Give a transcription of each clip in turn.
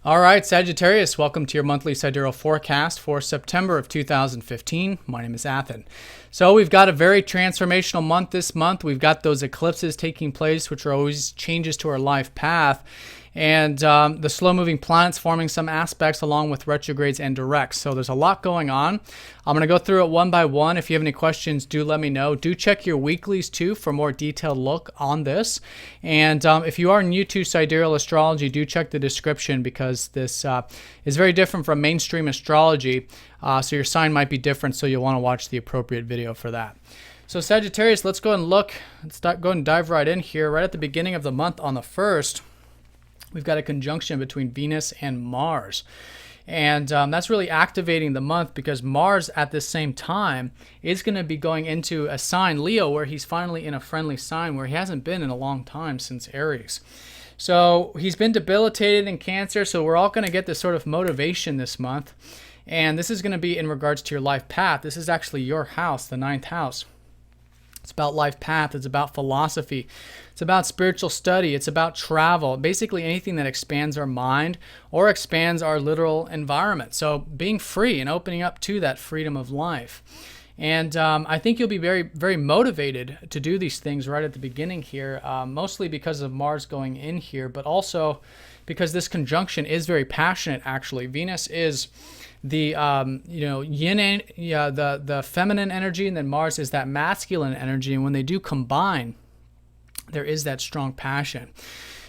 All right, Sagittarius, welcome to your monthly sidereal forecast for September of 2015. My name is Athen. So we've got a very transformational month this month. We've got those eclipses taking place, which are always changes to our life path. And the slow-moving planets forming some aspects along with retrogrades and directs. So there's a lot going on. I'm going to go through it one by one. If you have any questions, do let me know. Do check your weeklies too for a more detailed look on this. And if you are new to Sidereal Astrology, do check the description because this is very different from mainstream astrology. So your sign might be different, so you'll want to watch the appropriate video for that. So Sagittarius, let's go and look. Let's go and dive right in here. Right at the beginning of the month on the 1st, we've got a conjunction between Venus and Mars. And that's really activating the month because Mars at the same time is going to be going into a sign, Leo, where he's finally in a friendly sign where he hasn't been in a long time since Aries. So he's been debilitated in Cancer, so we're all going to get this sort of motivation this month. And this is going to be in regards to your life path. This is actually your house, the 9th house. It's about life path. It's about philosophy. It's about spiritual study. It's about travel. Basically anything that expands our mind or expands our literal environment. So being free and opening up to that freedom of life. And I think you'll be very, very motivated to do these things right at the beginning here, mostly because of Mars going in here, but also because this conjunction is very passionate, actually. Venus is the yin, the feminine energy, and then Mars is that masculine energy. And when they do combine, there is that strong passion.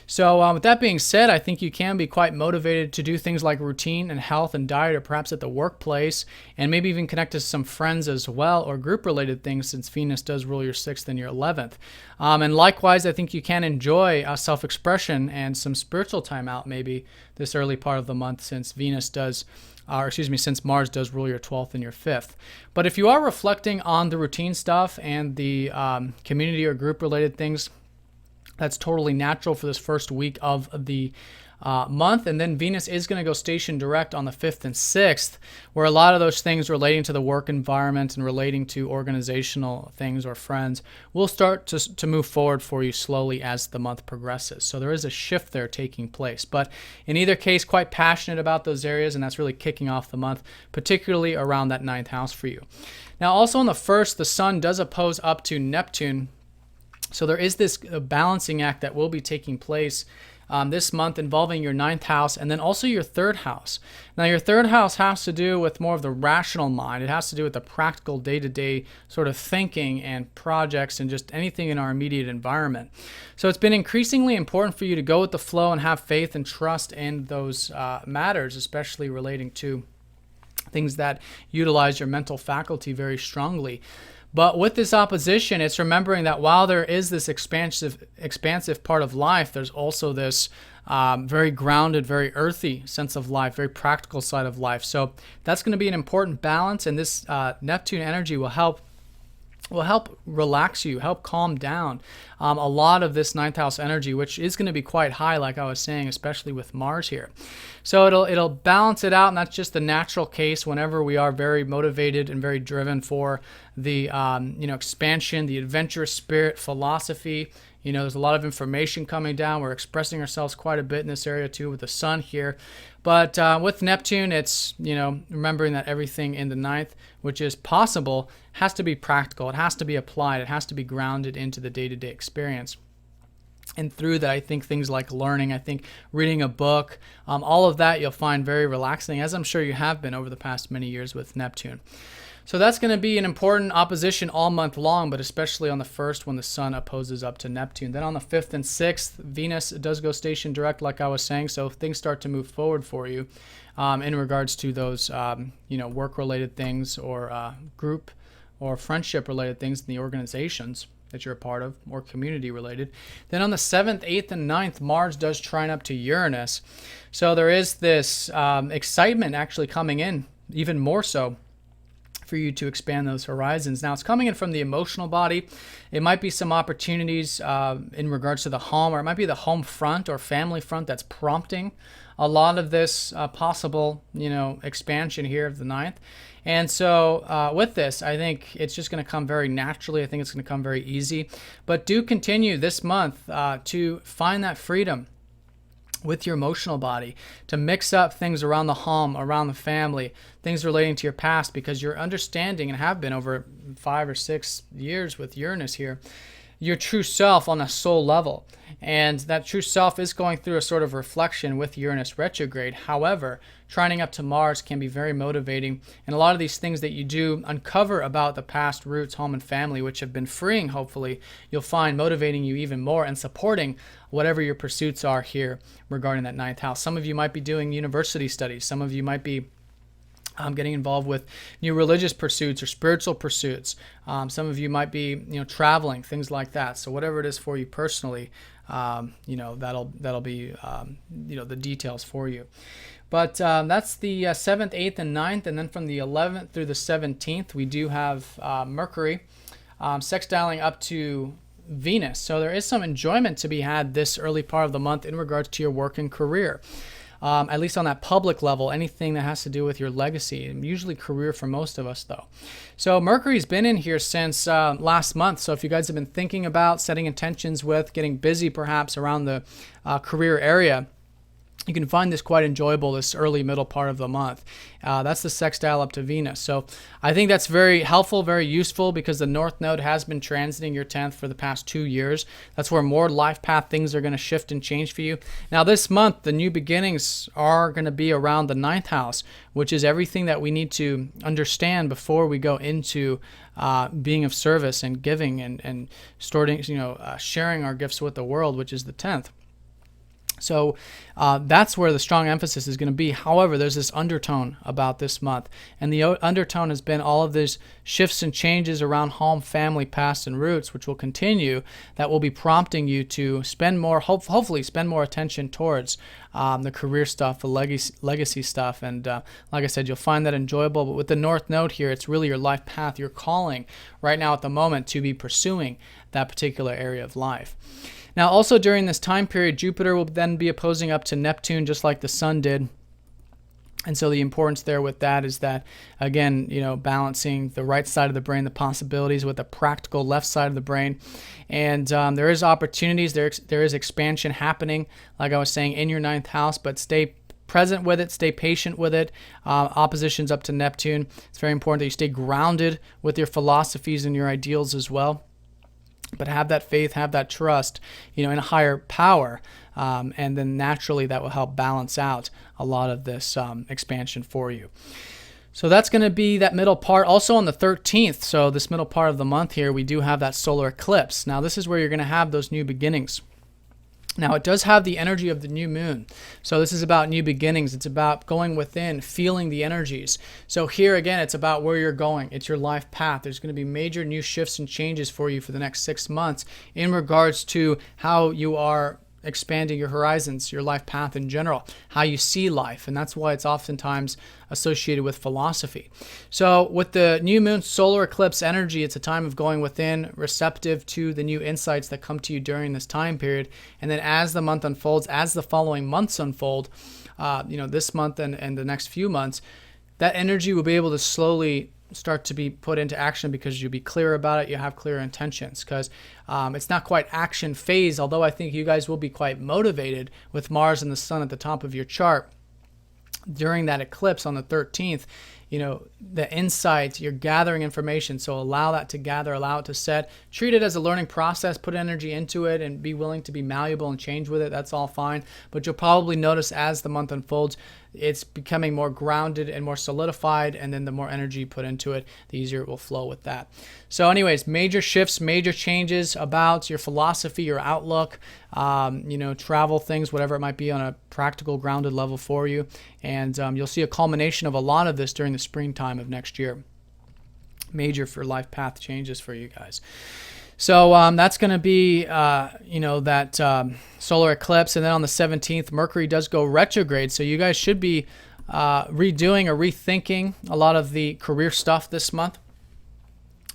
So with that being said, I think you can be quite motivated to do things like routine and health and diet, or perhaps at the workplace, and maybe even connect to some friends as well, or group-related things, since Venus does rule your 6th and your 11th. And likewise, I think you can enjoy self-expression and some spiritual time out maybe this early part of the month, since since Mars does rule your 12th and your 5th. But if you are reflecting on the routine stuff and the community or group-related things, that's totally natural for this first week of the month. And then Venus is going to go station direct on the 5th and 6th, where a lot of those things relating to the work environment and relating to organizational things or friends will start to move forward for you slowly as the month progresses. So there is a shift there taking place. But in either case, quite passionate about those areas, and that's really kicking off the month, particularly around that 9th house for you. Now, also on the 1st, the Sun does oppose up to Neptune. So there is this balancing act that will be taking place this month involving your 9th house and then also your 3rd house. Now your 3rd house has to do with more of the rational mind. It has to do with the practical day-to-day sort of thinking and projects and just anything in our immediate environment. So it's been increasingly important for you to go with the flow and have faith and trust in those matters, especially relating to things that utilize your mental faculty very strongly. But with this opposition, it's remembering that while there is this expansive part of life, there's also this very grounded, very earthy sense of life, very practical side of life. So that's going to be an important balance, and this Neptune energy will help relax you, help calm down a lot of this 9th house energy, which is going to be quite high, like I was saying, especially with Mars here. So it'll balance it out, and that's just the natural case whenever we are very motivated and very driven for the expansion, the adventurous spirit, philosophy. There's a lot of information coming down. We're expressing ourselves quite a bit in this area too with the Sun here. But with Neptune, it's, remembering that everything in the 9th, which is possible, has to be practical. It has to be applied. It has to be grounded into the day-to-day experience. And through that, I think things like learning, I think reading a book, all of that you'll find very relaxing, as I'm sure you have been over the past many years with Neptune. So that's going to be an important opposition all month long, but especially on the 1st when the Sun opposes up to Neptune. Then on the 5th and 6th, Venus does go station direct, like I was saying, so things start to move forward for you in regards to those work-related things or group or friendship-related things in the organizations that you're a part of, or community-related. Then on the 7th, 8th, and 9th, Mars does trine up to Uranus. So there is this excitement actually coming in, even more so, for you to expand those horizons. Now it's coming in from the emotional body. It might be some opportunities in regards to the home, or it might be the home front or family front that's prompting a lot of this possible, expansion here of the 9th. And so with this, I think it's just going to come very naturally. I think it's going to come very easy. But do continue this month to find that freedom with your emotional body, to mix up things around the home, around the family, things relating to your past, because you're understanding, and have been over 5 or 6 years with Uranus here, your true self on a soul level. And that true self is going through a sort of reflection with Uranus retrograde. However, trining up to Mars can be very motivating. And a lot of these things that you do uncover about the past roots, home, and family, which have been freeing, hopefully, you'll find motivating you even more and supporting whatever your pursuits are here regarding that ninth house. Some of you might be doing university studies. Some of you might be getting involved with new religious pursuits or spiritual pursuits. Some of you might be, traveling, things like that. So whatever it is for you personally, that'll be, the details for you. But that's the 7th, 8th, and 9th. And then from the 11th through the 17th, we do have Mercury sextiling up to Venus. So there is some enjoyment to be had this early part of the month in regards to your work and career. At least on that public level, anything that has to do with your legacy, and usually career for most of us, though. So Mercury's been in here since last month. So if you guys have been thinking about setting intentions with, getting busy perhaps around the career area, you can find this quite enjoyable this early middle part of the month. That's the sextile up to Venus. So I think that's very helpful, very useful, because the North Node has been transiting your 10th for the past 2 years. That's where more life path things are going to shift and change for you. Now this month, the new beginnings are going to be around the 9th house, which is everything that we need to understand before we go into being of service and giving and starting, sharing our gifts with the world, which is the 10th. So that's where the strong emphasis is going to be. However, there's this undertone about this month. And the undertone has been all of these shifts and changes around home, family, past, and roots, which will continue, that will be prompting you to spend more, hopefully spend more attention towards the career stuff, the legacy stuff. And like I said, you'll find that enjoyable. But with the North Node here, it's really your life path, your calling right now at the moment to be pursuing that particular area of life. Now, also during this time period, Jupiter will then be opposing up to Neptune, just like the Sun did. And so the importance there with that is that, again, balancing the right side of the brain, the possibilities, with the practical left side of the brain. And there is opportunities, there is expansion happening, like I was saying, in your 9th house, but stay present with it, stay patient with it. Oppositions up to Neptune. It's very important that you stay grounded with your philosophies and your ideals as well. But have that faith, have that trust, in a higher power, and then naturally that will help balance out a lot of this expansion for you. So that's going to be that middle part. Also on the 13th, so this middle part of the month here, we do have that solar eclipse. Now this is where you're going to have those new beginnings. Now, it does have the energy of the new moon. So this is about new beginnings. It's about going within, feeling the energies. So here, again, it's about where you're going. It's your life path. There's going to be major new shifts and changes for you for the next 6 months in regards to how you are expanding your horizons, your life path in general, how you see life. And that's why it's oftentimes associated with philosophy. So with the new moon solar eclipse energy, it's a time of going within, receptive to the new insights that come to you during this time period. And then as the month unfolds, as the following months unfold, this month and the next few months, that energy will be able to slowly start to be put into action, because you'll be clear about it, you have clear intentions, because it's not quite action phase, although I think you guys will be quite motivated with Mars and the Sun at the top of your chart during that eclipse on the 13th. The insights, you're gathering information, so allow that to gather, allow it to set, treat it as a learning process, put energy into it, and be willing to be malleable and change with it. That's all fine, but you'll probably notice as the month unfolds, it's becoming more grounded and more solidified, and then the more energy you put into it, the easier it will flow with that. So anyways, major shifts, major changes about your philosophy, your outlook, travel things, whatever it might be on a practical, grounded level for you. And you'll see a culmination of a lot of this during the springtime of next year. Major for life path changes for you guys. So that's going to be, that solar eclipse. And then on the 17th, Mercury does go retrograde. So you guys should be redoing or rethinking a lot of the career stuff this month.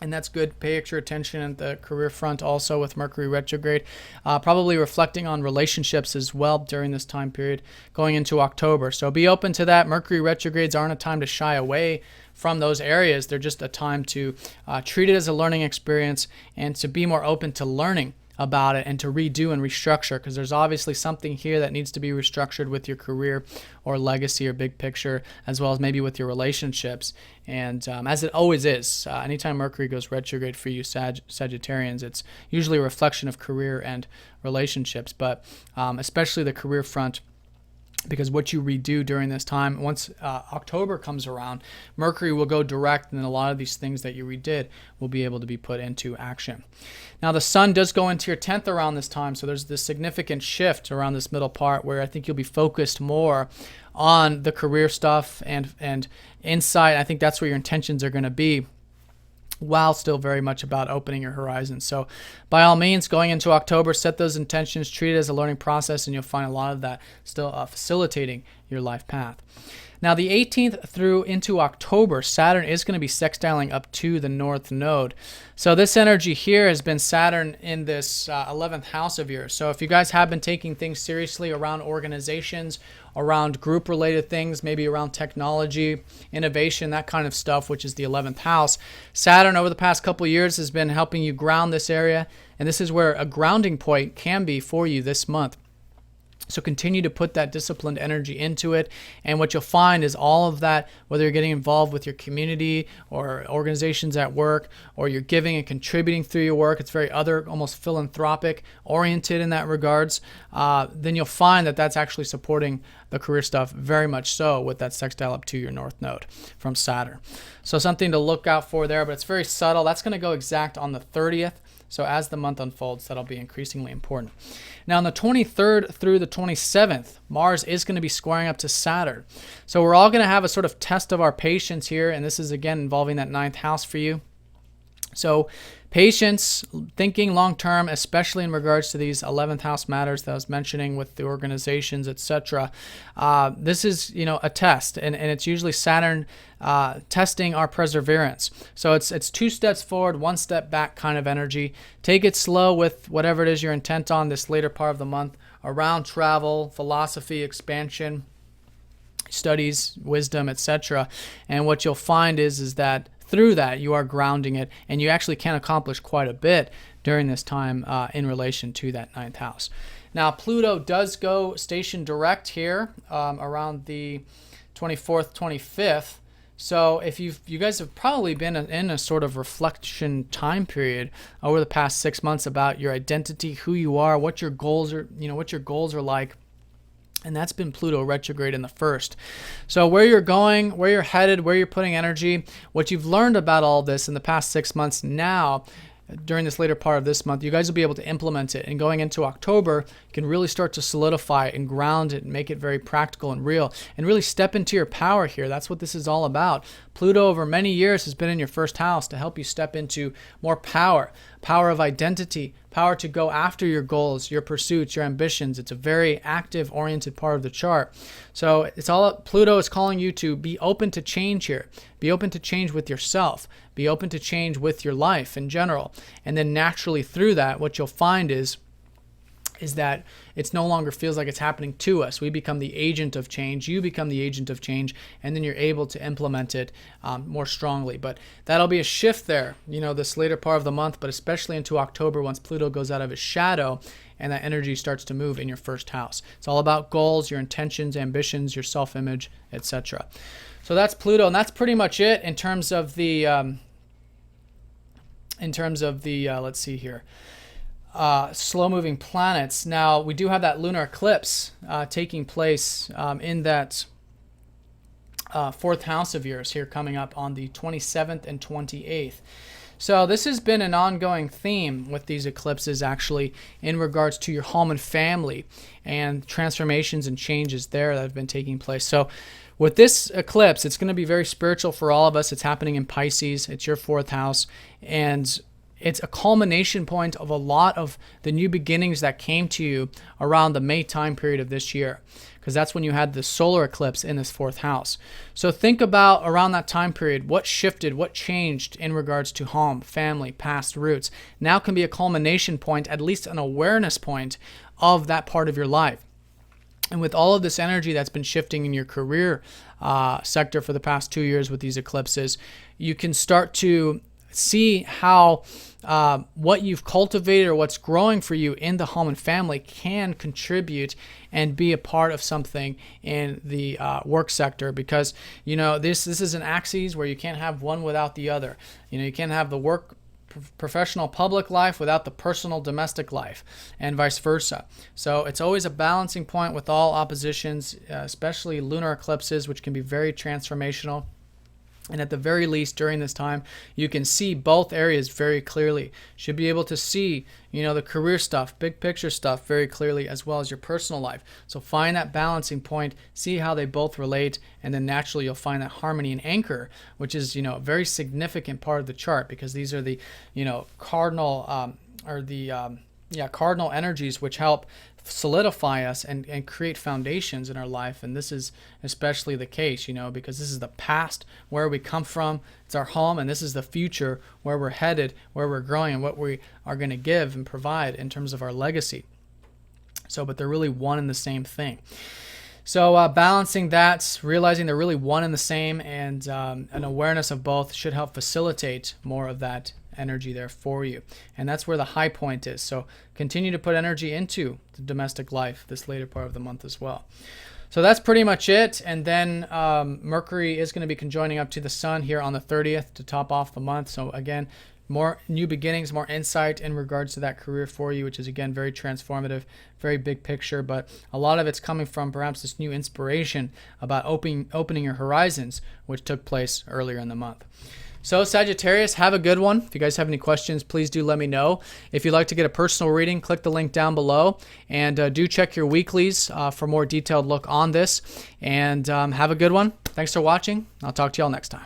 And that's good. Pay extra attention at the career front also with Mercury retrograde. Probably reflecting on relationships as well during this time period going into October. So be open to that. Mercury retrogrades aren't a time to shy away from those areas. They're just a time to treat it as a learning experience and to be more open to learning about it and to redo and restructure, because there's obviously something here that needs to be restructured with your career or legacy or big picture, as well as maybe with your relationships. And as it always is, anytime Mercury goes retrograde for you Sagittarians, it's usually a reflection of career and relationships, but especially the career front, because what you redo during this time, once October comes around, Mercury will go direct, and then a lot of these things that you redid will be able to be put into action. Now, the sun does go into your 10th around this time, so there's this significant shift around this middle part where I think you'll be focused more on the career stuff and insight. I think that's where your intentions are going to be, while still very much about opening your horizons. So by all means, going into October, set those intentions, treat it as a learning process, and you'll find a lot of that still facilitating your life path. Now, the 18th through into October, Saturn is going to be sextiling up to the North Node. So this energy here has been Saturn in this 11th house of yours. So if you guys have been taking things seriously around organizations, around group-related things, maybe around technology, innovation, that kind of stuff, which is the 11th house, Saturn over the past couple of years has been helping you ground this area, and this is where a grounding point can be for you this month. So continue to put that disciplined energy into it, and what you'll find is all of that, whether you're getting involved with your community or organizations at work, or you're giving and contributing through your work, it's very other, almost philanthropic oriented in that regards, then you'll find that that's actually supporting the career stuff very much so with that sextile up to your North Node from Saturn. So something to look out for there, but it's very subtle. That's going to go exact on the 30th. So as the month unfolds, that'll be increasingly important. Now, on the 23rd through the 27th, Mars is going to be squaring up to Saturn. So we're all going to have a sort of test of our patience here, and this is, again, involving that 9th house for you. So patience, thinking long-term, especially in regards to these 11th house matters that I was mentioning with the organizations, etc. This is, a test, and it's usually Saturn testing our perseverance. So it's 2 steps forward, 1 step back kind of energy. Take it slow with whatever it is you're intent on this later part of the month around travel, philosophy, expansion, studies, wisdom, etc. And what you'll find is that through that, you are grounding it, and you actually can accomplish quite a bit during this time in relation to that 9th house. Now, Pluto does go station direct here around the 24th, 25th. So if you guys have probably been in a sort of reflection time period over the past 6 months about your identity, who you are, what your goals are, what your goals are like. And that's been Pluto retrograde in the first. So where you're going, where you're headed, where you're putting energy, what you've learned about all this in the past 6 months now, during this later part of this month, you guys will be able to implement it. And going into October, you can really start to solidify it and ground it and make it very practical and real and really step into your power here. That's what this is all about. Pluto over many years has been in your first house to help you step into more power of identity, power to go after your goals, your pursuits, your ambitions. It's a very active, oriented part of the chart. So it's all Pluto is calling you to be open to change here. Be open to change with yourself. Be open to change with your life in general. And then naturally through that, what you'll find is that it's no longer feels like it's happening to us. We become the agent of change. You become the agent of change, and then you're able to implement it more strongly. But that'll be a shift there, this later part of the month, but especially into October once Pluto goes out of his shadow and that energy starts to move in your first house. It's all about goals, your intentions, ambitions, your self-image, etc. So that's Pluto, and that's pretty much it in terms of the let's see here. Slow-moving planets. Now, we do have that lunar eclipse taking place in that 4th house of yours here coming up on the 27th and 28th. So this has been an ongoing theme with these eclipses actually in regards to your home and family and transformations and changes there that have been taking place. So with this eclipse, it's going to be very spiritual for all of us. It's happening in Pisces. It's your 4th house, and it's a culmination point of a lot of the new beginnings that came to you around the May time period of this year, because that's when you had the solar eclipse in this 4th house. So think about around that time period, what shifted, what changed in regards to home, family, past roots. Now can be a culmination point, at least an awareness point of that part of your life. And with all of this energy that's been shifting in your career sector for the past 2 years with these eclipses, you can start to see how what you've cultivated or what's growing for you in the home and family can contribute and be a part of something in the work sector, because this is an axis where you can't have one without the other. You can't have the work professional public life without the personal domestic life, and vice versa. So it's always a balancing point with all oppositions, especially lunar eclipses, which can be very transformational. And at the very least, during this time, you can see both areas very clearly. Should be able to see, the career stuff, big picture stuff very clearly, as well as your personal life. So find that balancing point, see how they both relate, and then naturally you'll find that harmony and anchor, which is, a very significant part of the chart, because these are the, cardinal cardinal energies which help solidify us and create foundations in our life. And this is especially the case, because this is the past, where we come from, it's our home, and this is the future, where we're headed, where we're growing, and what we are going to give and provide in terms of our legacy. So, but they're really one and the same thing. So balancing that, realizing they're really one and the same, and an awareness of both should help facilitate more of that energy there for you. And that's where the high point is. So continue to put energy into the domestic life this later part of the month as well. So that's pretty much it. And then Mercury is going to be conjoining up to the Sun here on the 30th to top off the month. So again, more new beginnings, more insight in regards to that career for you, which is again very transformative, very big picture, but a lot of it's coming from perhaps this new inspiration about opening your horizons, which took place earlier in the month. So Sagittarius, have a good one. If you guys have any questions, please do let me know. If you'd like to get a personal reading, click the link down below, and do check your weeklies for more detailed look on this. And have a good one. Thanks for watching. I'll talk to y'all next time.